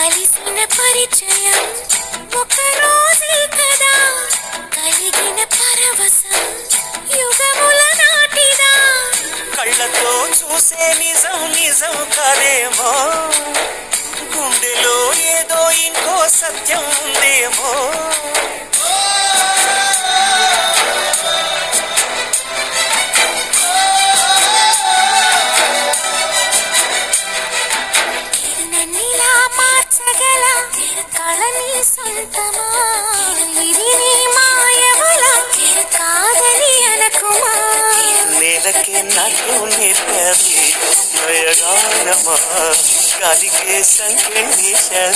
కలిసిన పరిచయం ఒక రోజే కదా కలిగిన పరవశం యుగముల నాటిదా కళ్ళతో చూసే నిజం నిజం కాదేమో గుండెలో ఏదో ఇంకో సత్యం ఉందేమో నన్నిలా మార్చగల కళని సొంతమా ఇది నీ మాయవల కాదని అనకుమా నేలకే నాకు నేర్పది నయగానమా గాలికే సంకేశమే